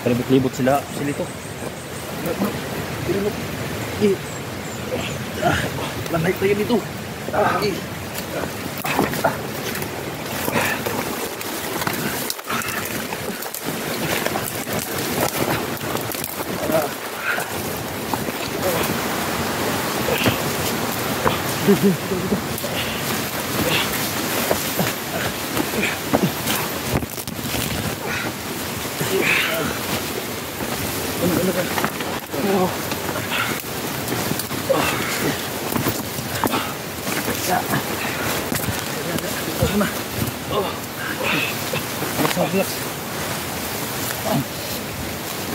Kalibot-libot sila ito. Lamay tayo dito.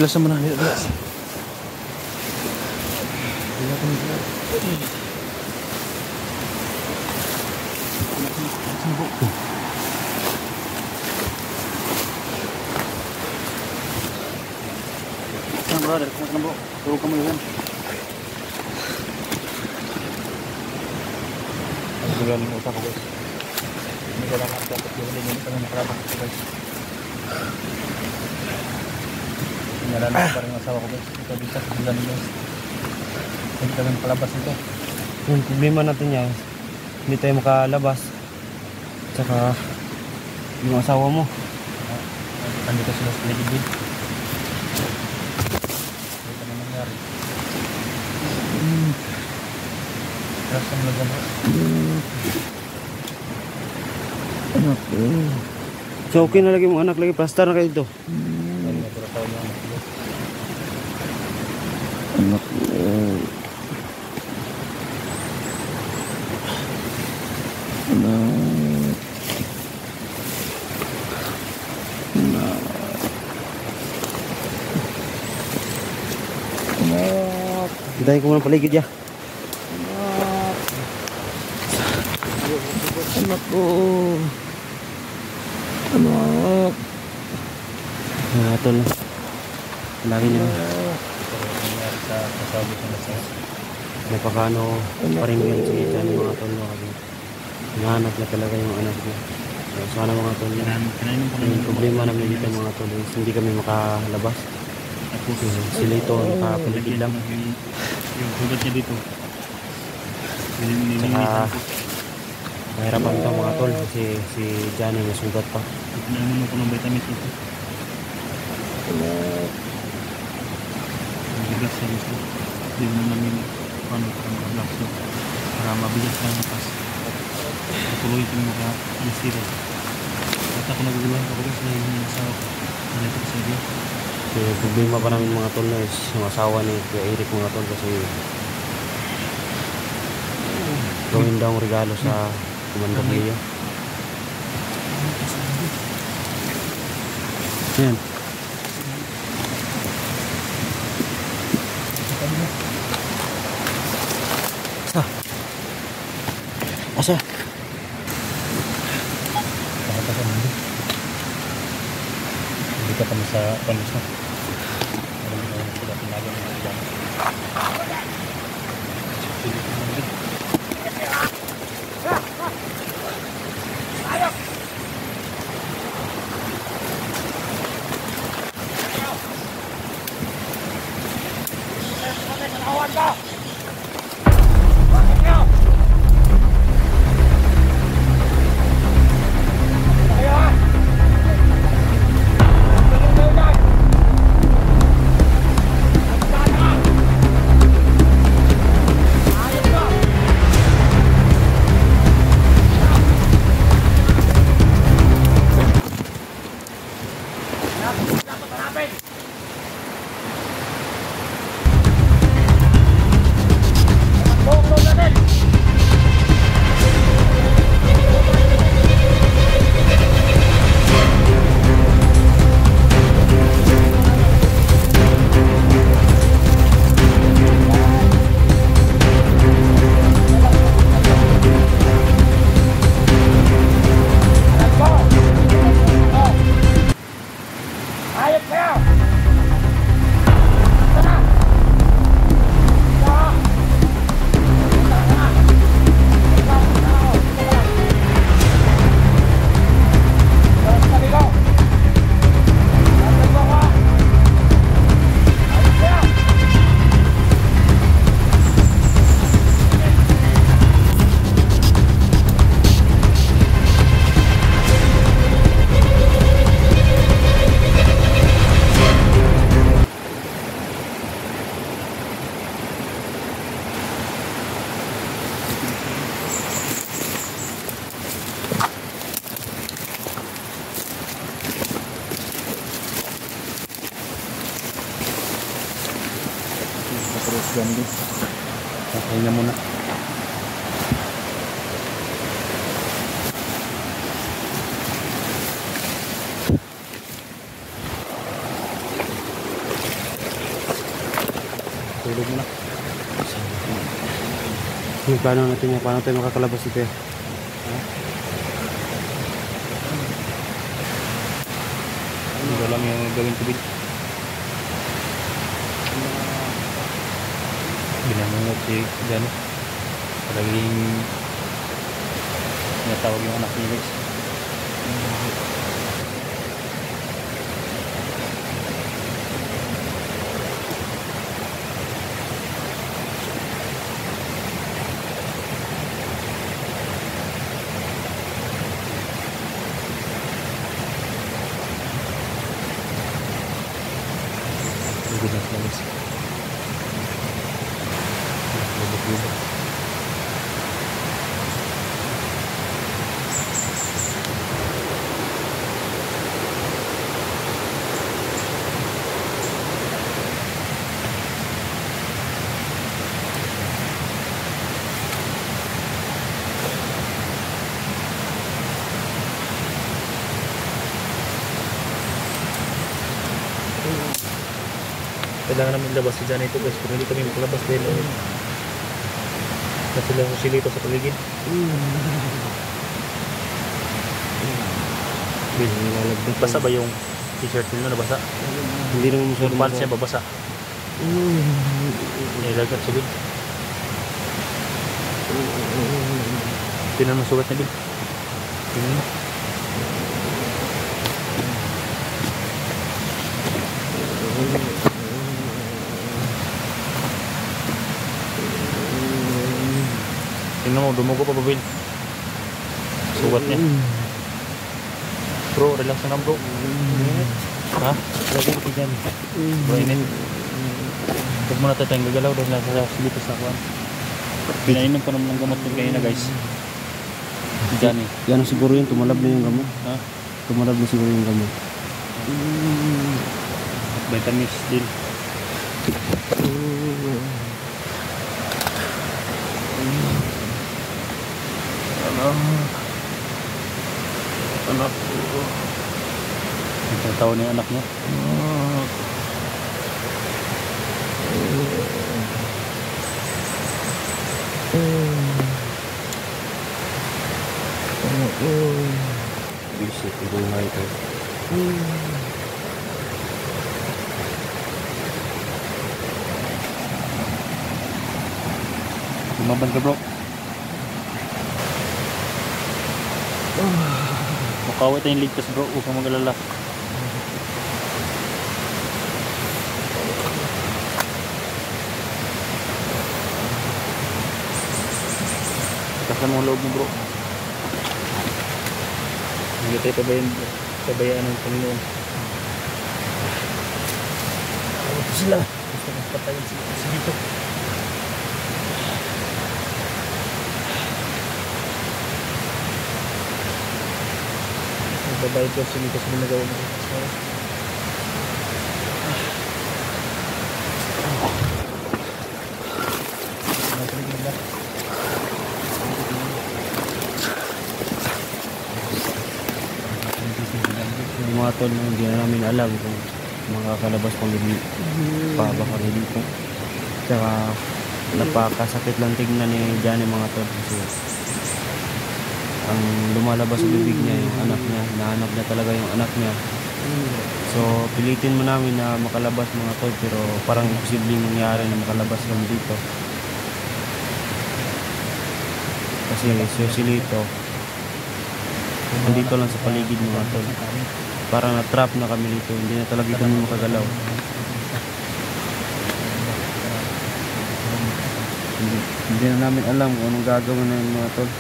Relax naman na, relax. Brother, bro. Turun kamu yan. Ang gulang ng utak ko, guys. Hindi ko lang ang dapat yung hindi kami nakarabak ko, guys. Nalalang pa rin ang asawa ko, guys. Ito dito sa gulang, guys. Hindi kami palabas nito. Yung problema natin yan, hindi tayo makalabas. Tsaka yung asawa mo. Nandito sila sa ligid. Ito na nangyari. Relax naman na dyan, bro. So okay na lagi mong anak, lagi plaster na kayo dito. Anak Hintayin ko muna paligid ya. Anak ko. Anak. Tol. Lagi niya. Napakano paringgan si dyan yung mga tol. Hinahanap na talaga yung anak niya. So, sana mga tol. Yung problema namin dito mga tol. Hindi kami makalabas. Sila ito nakapaligid lang. Yung sugat niya dito. Saka mahirapan ito mga tol kasi si Johnny may sugat pa. Pinangunan ko ng vitamins ito. Mabigas siya dito. Hindi mo namin paano para makablak so para mabigas lang napas. Tuloy ito yung maka-anisira. At ako naguguluhan ko kasi yung asawa ko. Nalito ko sa iyo. Yung problema pa namin mga tol is yung asawa ni Kuya Eric mga tol kasi gawin daw ang regalo sa kumanda ko iyo. Yan. Asa? Hindi ka kami sa panis na. Sila tinagang mga ilan. na muna. Tulog muna. Yung plano natin yan, paano tayo makakalabas dito eh? Ito lang yung gawin tubig. Binangungot si Gano. Palaging natawag yung anak niya guys. Gunas na guys. Lubog-lubog. Kailangan namin labas si Johnny ito guys, pero hindi kami makalabas dahil kasi lang silito sa paligid. Basa ba yung t-shirt nyo? Nabasa? Hindi naman masyadong Yung pants niya babasa. Nilagat sa Bill. Tinan mo sugat na Bill. Tinan mo. Tingnan mo, dumugo pa ba Bill? Sugat niya. Bro, relax na lang bro. Ha? lagi ko dyan. Bro, init. Huwag mo na tayong gagalaw dahil nasa silito sa akuan. Pinainom pa naman ng gamot din kanina guys. Si Johnny. Yan siguro yun, tumalab na yung gamot. Ha? Tumalab na siguro yung gamot. Vitamins din. Anak ko. Ang taon na yung anak niya. Bisip, ibungay ko. Lumaban ka bro. Makawit tayong ligtas bro. Huwag kang mag-alala. Kasan mo loob mo bro. Hindi tayo pabayaan ng Panginoon. Ito sila. Gusto kong patayin sila dito. Babayad ko sila kasi nagawa mo. Yung mga tol, hindi na namin alam kung makakalabas pang gabi pa baka dito. Tsaka napakasakit lang tignan ni Johnny mga tol kasi ang lumalabas sa bibig niya yung anak niya, nahanap niya talaga yung anak niya. So pilitin mo namin na makalabas mga tol pero parang imposibleng mangyari na makalabas lang dito. Kasi Silito nandito lang sa paligid mga tol. Parang na-trap na kami dito, hindi na talaga kami makagalaw. Hindi na namin alam kung anong gagawin na yung mga tol.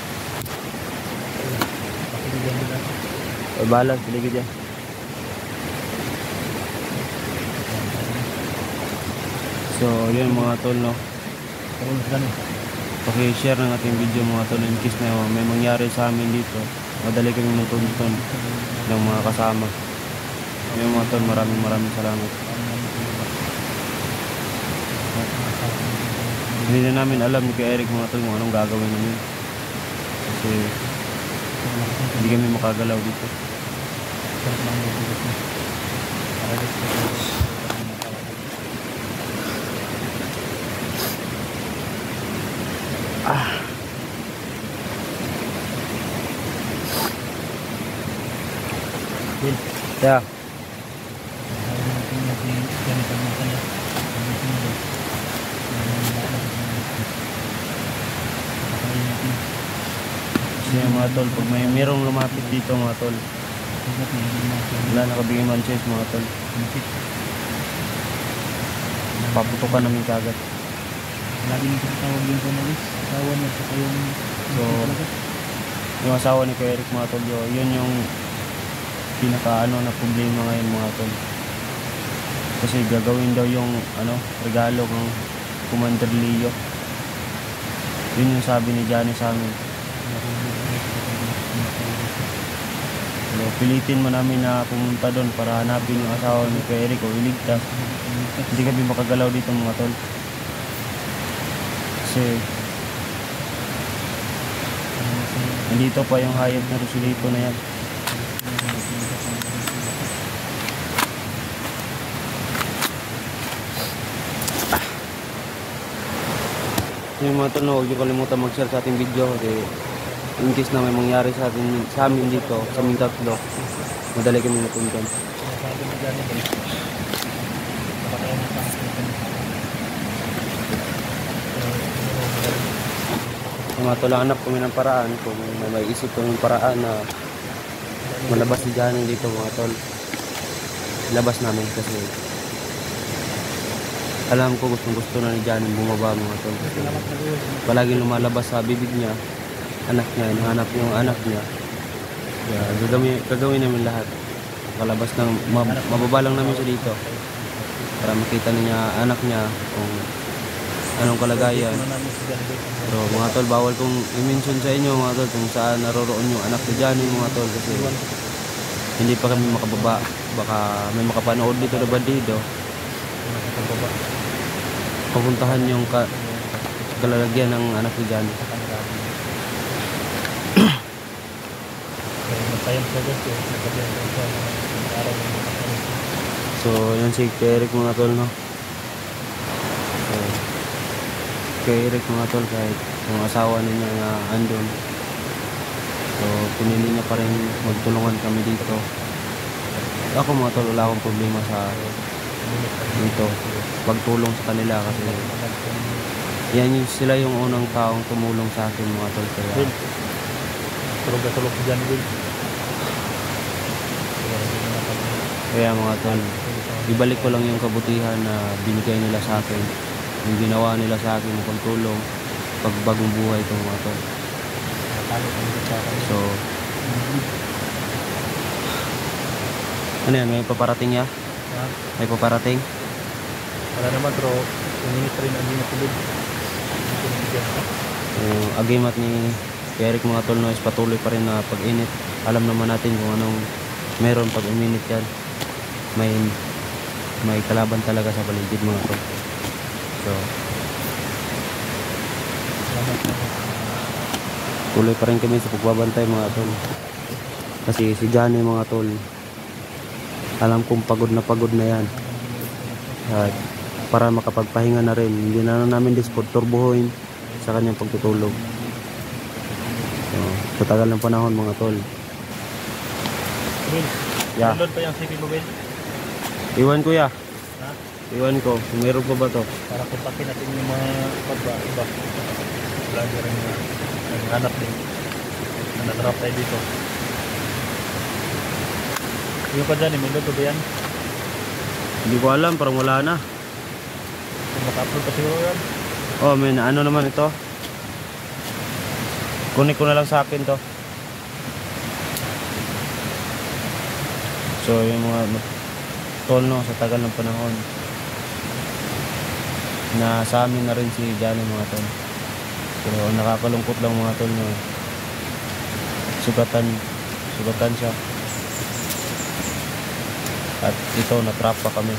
O balag, paligid yan. So yun mga tol no. Paki-share ng ating video mga tol in case na may mangyari sa amin dito. Madali kami matunton ng mga kasama. Yung mga tol, maraming salamat. Hindi na namin alam ni Kuya Eric mga tol kung anong gagawin namin. Kasi hindi kami makagalaw dito. Sarap lang yung bigat mo. Para dito. Will, Yeah. sabi natin yung ganito mo kanya. Ganito mo daw. Pakain natin. Kasi mga tol, pag may merong lumapit dito mga tol, Sabat na yung natin. wala nakabigay man chance mga tol. Malapit. Paputukan namin kagad. Lagi nang tinatawag yung journalist. Asawa niya sa kayong... Yung asawa ni Kuya Eric mga tol, yun yung pinaka na problema ngayon mga tol. Kasi gagawin daw yung regalo ng Commander Leo. Yun yung sabi ni Johnny sa amin. So, pilitin mo namin na pumunta doon para hanapin yung asawa ni Kuya Eric o iligtas. Hindi kami makagalaw dito mga tol. Kasi nandito pa yung hayop na Rosilito na yan. Yung mga tol, huwag niyo kalimutan mag-share sa ating video kasi in case na may mangyari sa amin dito, sa aming tatlo, madali kami napuntan. Sabi mo dyan ito. Napakain ng pangasinan. Yung mga tol, hanap kami ng paraan kung may isip kami ng paraan na malabas si Johnny dito mga tol. Labas namin kasi alam ko gusto na ni Johnny bumaba mga tol. Palagi lumalabas sa bibig niya, anak niya, hinahanap yung anak niya. Kaya gagawin namin lahat. Kalabas ng mababa lang namin siya dito para makita niya anak niya kung anong kalagayan. Pero mga tol, bawal kong i-mention sa inyo mga tol kung saan naroroon yung anak ni Johnny mga tol kasi hindi pa kami makababa. Baka may makapanood dito na bandido. Pupuntahan yung kalalagyan ng anak ni Johnny. So, yan si Eric mga tol, no? So, Eric mga tol, kahit yung asawa niya na andun. So, pinili niya pa rin magtulungan kami dito. Ako mga tol, wala akong problema sa dito pagtulong sa kanila kasi yan sila yung unang taong tumulong sa akin mga tol. Tulog si Johnny Will. Kaya mga tol, ibalik ko lang yung kabutihan na binigay nila sa akin, yung ginawa nila sa akin ng pagtulong, pagbagong buhay ito mga tol. So, ano yan, may paparating ya? May paparating? Wala naman pero uminit rin ang ginatulog. Agimat ni Eric mga tol, no, is patuloy pa rin na pag-init. Alam naman natin kung anong meron pag uminit yan. May kalaban talaga sa paligid mga tol. So, tuloy pa rin kami sa pagbabantay mga tol. Kasi si Johnny mga tol, alam kong pagod na yan. At para makapagpahinga na rin, hindi na namin turbuhin sa kanyang pagtutulog. So, sa tagal ng panahon mga tol. Will, Yeah. download pa yung CP mo, Will? Iwan ko ya. Ha? Iwan ko. Meron pa ba to? Para kontakin natin yung mga iba. Vlogger na hanap din. Na natrap tayo dito. Yung pa dyan, may logo ba yan? Hindi ko alam, parang wala na. Kung maka-upload pa siguro yan. Oh, may ano naman ito. Kunin ko na lang sa akin to. So, yung mga tol, no, sa tagal ng panahon na sa amin na rin si Johnny mga tol. Pero nakakalungkot lang mga tol, no. Sugatan siya. At ito, natrap pa kami.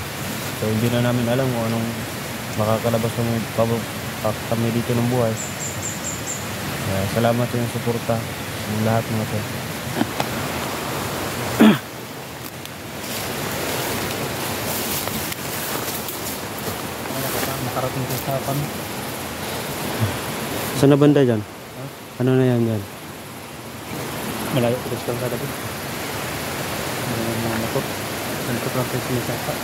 So, hindi na namin alam kung anong makakalabas ng kami dito ng buhay. Salamat sa inyong suporta ng lahat mga tol. Nakarating ko sa kami. Saan na banda dyan? Ano na yan dyan? Malayo ko sa dapat. Mga motor. Nandito lang tayo sinisapa.